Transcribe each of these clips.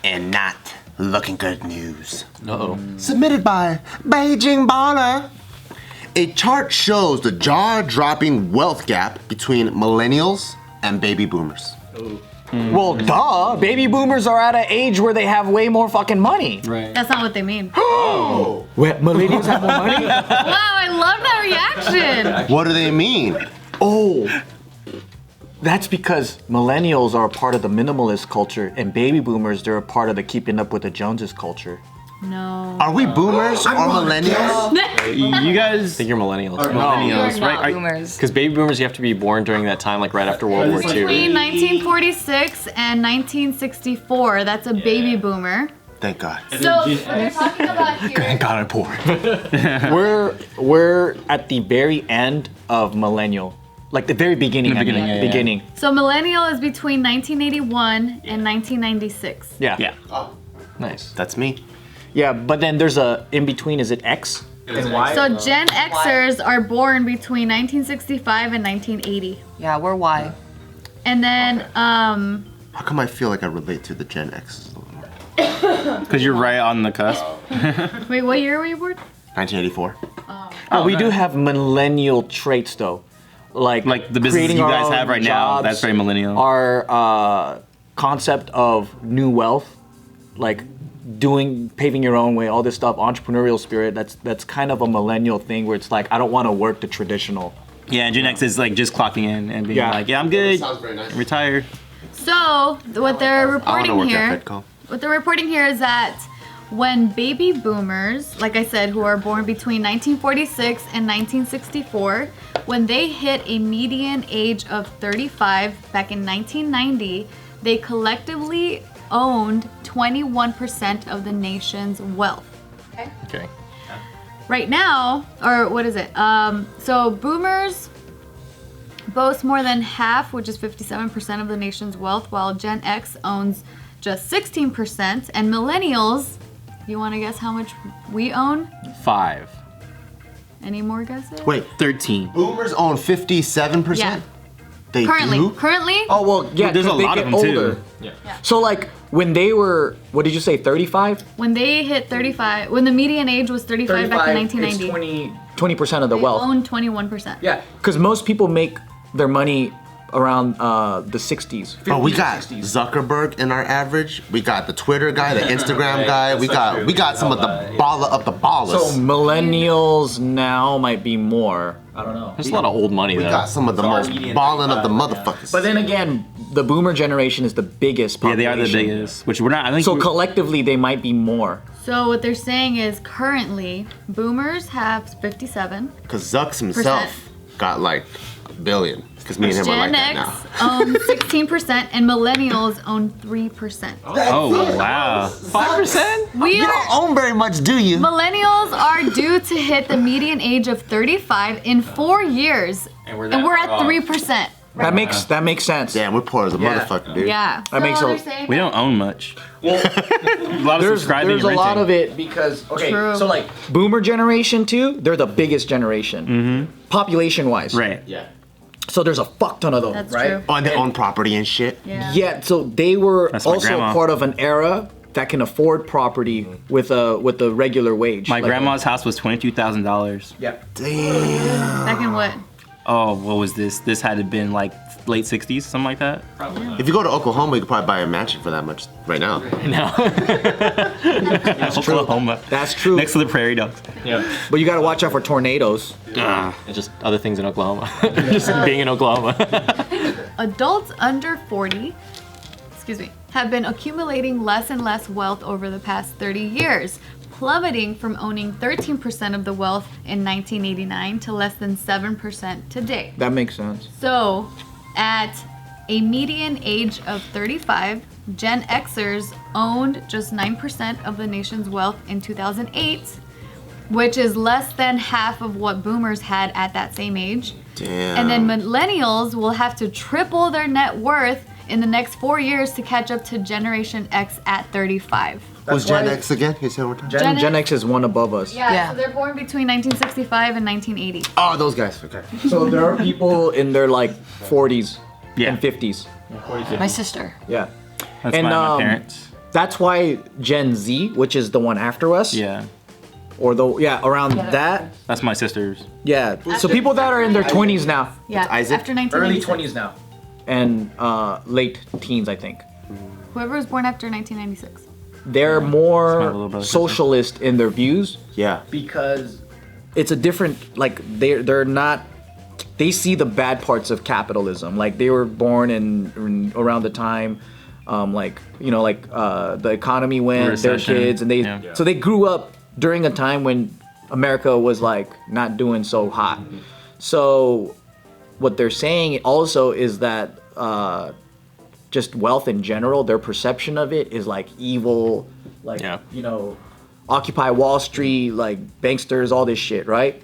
And not looking good news. Uh-oh. Submitted by Beijing Baller. A chart shows the jaw-dropping wealth gap between millennials and baby boomers. Well, duh. Baby boomers are at an age where they have way more fucking money. Right. That's not what they mean. What, millennials have more money? Wow, I love that reaction. What do they mean? Oh. That's because millennials are a part of the minimalist culture, and baby boomers, they're a part of the keeping up with the Joneses culture. No. Are we boomers or millennials? You guys I think you're millennials. millennials, You're not right? boomers. Because baby boomers, you have to be born during that time, like right after World War II. Between 1946 and 1964, that's a baby boomer. Thank God. So what they're talking about here. Thank God I'm poor. We're at the very end of millennial. Like the very beginning. beginning, yeah. So millennial is between 1981 and 1996. Yeah. Yeah. Nice. That's me. Yeah, but then there's a in between. Is it X? And why? So Gen Xers are born between 1965 and 1980. Yeah, we're Y. And then, How come I feel like I relate to the Gen X's a little more? Because you're right on the cusp. wait, what year were you born? 1984. We do have millennial traits though, like The business creating you our guys own have right now, that's very millennial. Our concept of new wealth, like paving your own way, all this stuff, entrepreneurial spirit. That's kind of a millennial thing where it's like I don't want to work the traditional. Yeah, Gen X is like just clocking in and being like, yeah, I'm good. Sounds very nice. Retire. So what they're I want to reporting work here, at Fedco. what they're reporting here is that when baby boomers, like I said, who are born between 1946 and 1964, when they hit a median age of 35 back in 1990, they collectively owned 21% of the nation's wealth. Okay. Right now, or what is it? So boomers boast more than half, which is 57% of the nation's wealth, while Gen X owns just 16%. And millennials, you want to guess how much we own? 5. Any more guesses? Wait, 13. boomers own 57%? Yeah. They Currently. do? Currently? Oh well, yeah. There's a 'cause they lot get of them, too. older. Yeah. So like when they were, what did you say, 35? When they hit 35, when the median age was 35 back in 1990, 20% of the they wealth. own 21%. Yeah, because most people make their money around the 60s. Oh, we 50s, got 60s. Zuckerberg in our average. We got the Twitter guy, the Instagram guy. We got some of the baller of the ballers. So millennials now might be more. I don't know. There's a lot of old money we though. got some of the most median balling of the 35, motherfuckers. But then again, the boomer generation is the biggest Yeah, they population. are the biggest. Which we're not, I think. So collectively, they might be more. So what they're saying is currently boomers have 57. Because Zucks himself got like $1 billion. Because me and him are like Gen that X now. own 16% and millennials own 3%. Oh, wow. 5%? We You are don't own very much, do you? millennials are due to hit the median age of 35 in 4 years, And we're and that we're far at off. 3%. That makes sense. Damn, we're poor as a Yeah. motherfucker, dude. Yeah. That makes so a- they're saying We don't own much. a lot of There's subscribing a and lot renting. of it because True. so like boomer generation too, they're the biggest generation, population wise. Right. Yeah. So there's a fuck ton of them, That's right? true. On their own property and shit. Yeah. Yeah. So they were That's my also grandma. part of an era that can afford property with a regular wage. My Like grandma's house was $22,000. Yeah. Damn. Back in what? Oh, what was this? This had to have been like late 60s, something like that. If you go to Oklahoma, you could probably buy a mansion for that much right now. No. Oklahoma. That's true. Next to the prairie dogs. Yeah. But you got to watch out for tornadoes. And just other things in Oklahoma. Just being in Oklahoma. Adults under 40, have been accumulating less and less wealth over the past 30 years, plummeting from owning 13% of the wealth in 1989 to less than 7% today. That makes sense. So, at a median age of 35, Gen Xers owned just 9% of the nation's wealth in 2008, which is less than half of what boomers had at that same age. Damn. And then millennials will have to triple their net worth in the next 4 years to catch up to Generation X at 35. Who's Gen why- X again? Can you say it one more time? Gen Gen X is one above us. Yeah, so they're born between 1965 and 1980. Oh, those guys. Okay. So there are people in their like 40s Yeah. and 50s. My sister. Yeah. That's And, my parents. that's why Gen Z, which is the one after us, Yeah. or around that, That's my sister's. yeah. So people that are in their 20s now, Yeah, Isaac? after early 1996. 20s now, and late teens, I think. Whoever was born after 1996. They're my little more brother. socialist in their views Yeah. because it's a different, like, they're not, they see the bad parts of capitalism. Like, they were born in around the time, the economy went, their Recession. kids, and so they grew up during a time when America was like not doing so hot. So what they're saying also is that just wealth in general, their perception of it is like evil, like Occupy Wall Street, like banksters, all this shit, right?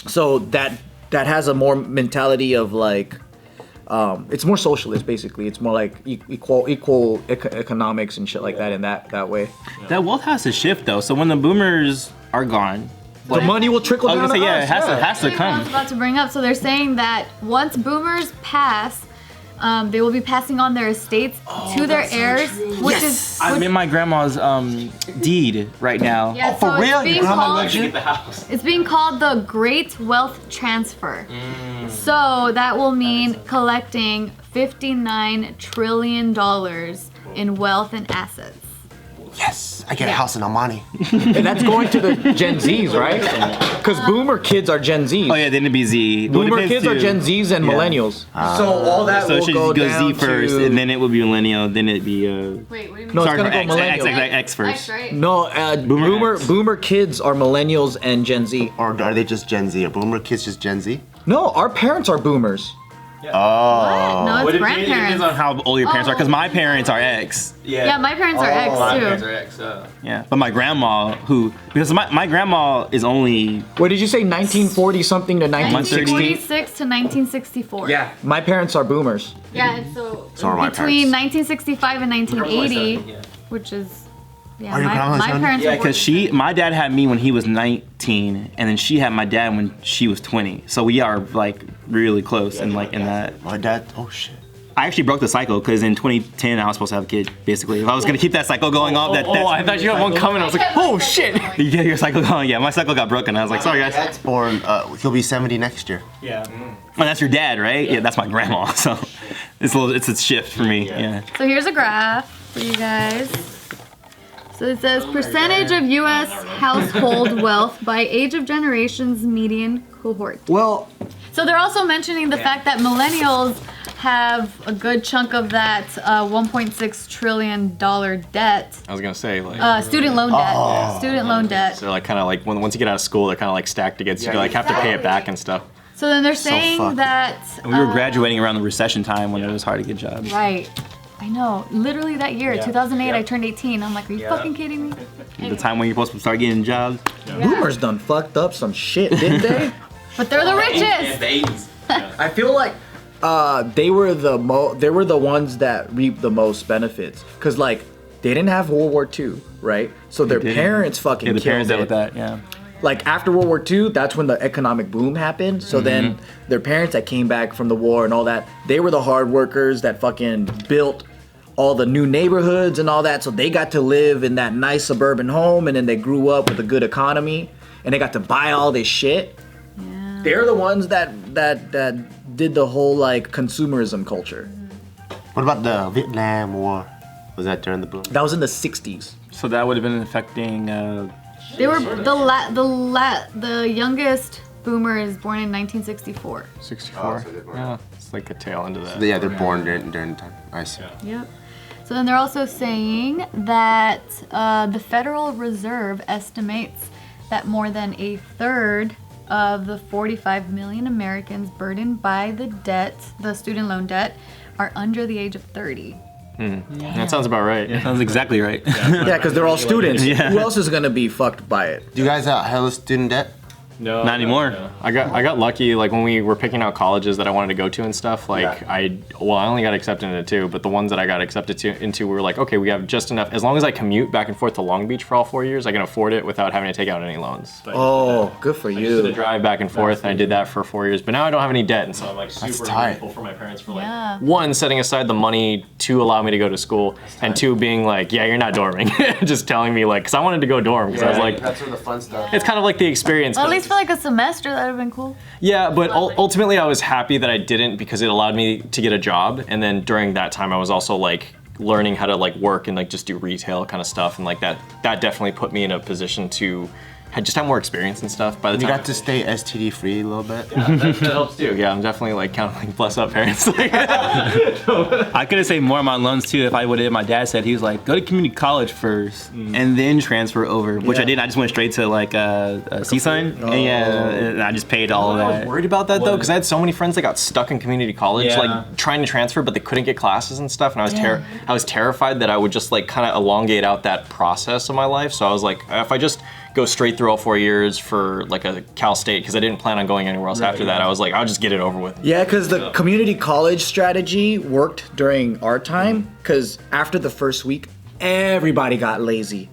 So that has a more mentality of like, it's more socialist basically. It's more like equal economics and shit like that in that way. That wealth has to shift though. So when the boomers are gone, The money will trickle I was down gonna say, to yeah, us. it has to That's what I come. was about to bring up. So they're saying that once boomers pass, they will be passing on their estates to their heirs, which is I'm in my grandma's deed right now. yeah, for so real? It's being, Your grandma called, left you? it's being called the Great Wealth Transfer. So that will mean collecting $59 trillion in wealth and assets. Yes. I get a house in Amani. And that's going to the Gen Zs, right? Because boomer kids are Gen Zs. Oh yeah, then it'd be Z. Well, it Boomer depends kids are too. Gen Zs and Yeah. millennials. So all that So it will should go go down Z first, to, and then it would be millennial, then it'd be Wait, what do you mean? No, it's sorry gonna for go X, millennial. X first. right? No, Boomer boomer kids are millennials and Gen Z. Or are they just Gen Z? Are boomer kids just Gen Z? No, our parents are boomers. Oh. No, it's It grandparents. depends on how old your parents are, because Oh. my parents are X. Yeah, my parents are X too. Yeah, but my grandma, because my grandma is only What did you say? 1940 something to 1960? 1946 to 1964. Yeah, my parents are boomers. Yeah, and so, So are my between parents. 1965 and 1980, which is yeah, Are your my grandmas young? parents. yeah, were because my dad had me when he was 19, and then she had my dad when she was 20. So we are like really close, and like in that. My dad. Oh shit. I actually broke the cycle because in 2010 I was supposed to have a kid. Basically, if I was gonna keep that cycle going off, I thought you had one coming. I was like, oh shit. you get your cycle going. Yeah, my cycle got broken. I was like, sorry guys. Dad's born. He'll be 70 next year. Oh, that's your dad, right? Yeah, that's my grandma. So it's a shift for me. Yeah. So here's a graph for you guys. So it says percentage of U.S. household wealth by age of generations median cohort. Well, So they're also mentioning the fact that millennials have a good chunk of that $1.6 trillion debt, I was gonna say like. student loan debt. Student loan debt. So like kind of like once you get out of school, they're kind of like stacked against you. You like have to pay it back and stuff. So then they're saying fucked. that And we were graduating around the recession time when it was hard to get jobs. right. I know. Literally that year, 2008, I turned 18. I'm like, are you fucking kidding me? The time when you're supposed to start getting jobs. boomers done fucked up some shit, didn't they? But they're the richest. I feel like they were the ones that reaped the most benefits because like they didn't have World War II, right? So their didn't. parents fucking Yeah, the killed parents dealt it. with that. Yeah. Like after World War II, that's when the economic boom happened. So then their parents that came back from the war and all that, they were the hard workers that fucking built all the new neighborhoods and all that. So they got to live in that nice suburban home, and then they grew up with a good economy, and they got to buy all this shit. Yeah. They're the ones that did the whole like consumerism culture. What about the Vietnam War? Was that during the boom? That was in the 60s. So that would have been affecting. They were the youngest boomer is born in 1964. 64. Yeah, it's like a tail end of that. Yeah, they're born during the time. I see. Yep. So then they're also saying that the Federal Reserve estimates that more than a third of the 45 million Americans burdened by the student loan debt, are under the age of 30. That sounds about right. Sounds exactly right. Yeah, because they're all students. Yeah. Who else is gonna be fucked by it? Do you guys have a student debt? No, Not anymore. no. I got lucky. Like when we were picking out colleges that I wanted to go to and stuff. Like I only got accepted into 2, but the ones that I got accepted into, we were like, okay, we have just enough. As long as I commute back and forth to Long Beach for all 4 years, I can afford it without having to take out any loans. So Oh, good for I just did a you. drive back and forth, and I did that for 4 years. But now I don't have any debt, and so I'm like super tight. grateful for my parents for like Yeah. 1, setting aside the money to allow me to go to school, and 2, being like, yeah, you're not dorming, just telling me like, because I wanted to go dorm, because I was like, that's where the fun stuff. it's kind of like the experience. Well, at but- least for like a semester, that would have been cool. Yeah, but ultimately I was happy that I didn't, because it allowed me to get a job, and then during that time I was also like learning how to like work and like just do retail kind of stuff, and like that definitely put me in a position to just have more experience and stuff. By the You time got to stay STD free a little bit. that helps too. Yeah, I'm definitely like kind of like bless up parents. I could have saved more on my loans too if I would have. My dad said he was like, go to community college first and then transfer over, which I didn't. I just went straight to like Seaside, and and I just paid all of I was that. worried about that though, because I had so many friends that got stuck in community college, Yeah. like trying to transfer, but they couldn't get classes and stuff, and I was terrified that I would just like kind of elongate out that process of my life. So I was like, if I just go straight through all 4 years for like a Cal State, because I didn't plan on going anywhere else after that. I was like, I'll just get it over with. Yeah, because the community college strategy worked during our time, because after the first week, everybody got lazy.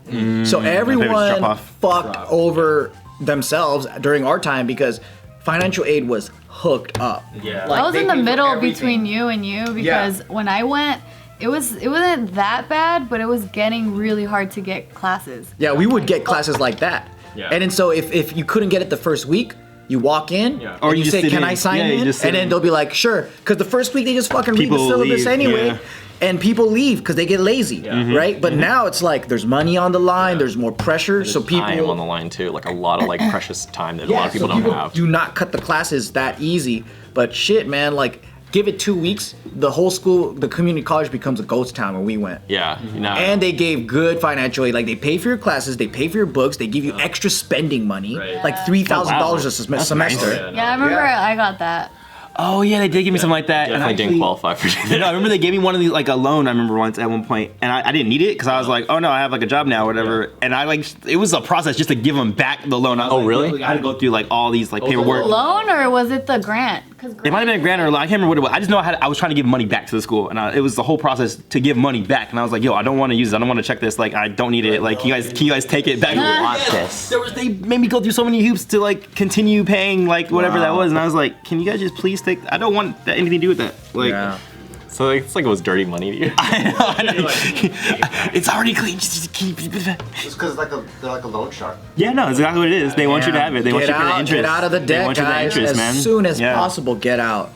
So drop everyone off. fucked over themselves during our time because financial aid was hooked up. Yeah. Like, I was they in the paid for middle everything. between you and you because when I went, it wasn't that bad, but it was getting really hard to get classes. Yeah, we would get classes like that. Yeah. And then so if you couldn't get it the first week, you walk in, Yeah. Or and you you just say, sit "Can in." I sign Yeah, you in?" just sit And then in. they'll be like, "Sure," because the first week they just fucking read People the syllabus leave, anyway, yeah. and people leave because they get lazy, right? But now it's like there's money on the line, there's more pressure, so people Time on the line too, like a lot of like precious time that a yeah, lot of people so don't people have. do not cut the classes that easy. But shit, man, like give it 2 weeks, the whole school, the community college becomes a ghost town when we went. Yeah, you know. And they gave good financial aid. Like they pay for your classes, they pay for your books, they give you extra spending money, like $3,000 a semester. Yeah, I remember I got that. Oh yeah, they did give me something like that. Definitely didn't qualify for it. No, I remember they gave me one of these, like a loan. I remember once at one point, and I didn't need it because I was like, oh no, I have like a job now, or whatever. And I like, it was a process just to give them back the loan. I was like, really? I had to go through like all these like paperwork. Loan or was it the grant? It might have been a grant or a loan. I can't remember what it was. I just know I was trying to give money back to the school, and it was the whole process to give money back. And I was like, yo, I don't want to use it. I don't want to check this. Like, I don't need it. Like, can you guys take it back? They made me go through so many hoops to like continue paying like whatever that was, and I was like, can you guys just please take? I don't want anything to do with that. Like, So it's like it was dirty money to you. I know. It's already clean. Just keep. It's because they're like a loan shark. Yeah, no, it's exactly what it is. They want you to have it. They want you to pay the interest. Get out of the They debt, want you to guys. interest, As man. soon as Yeah. possible, get out.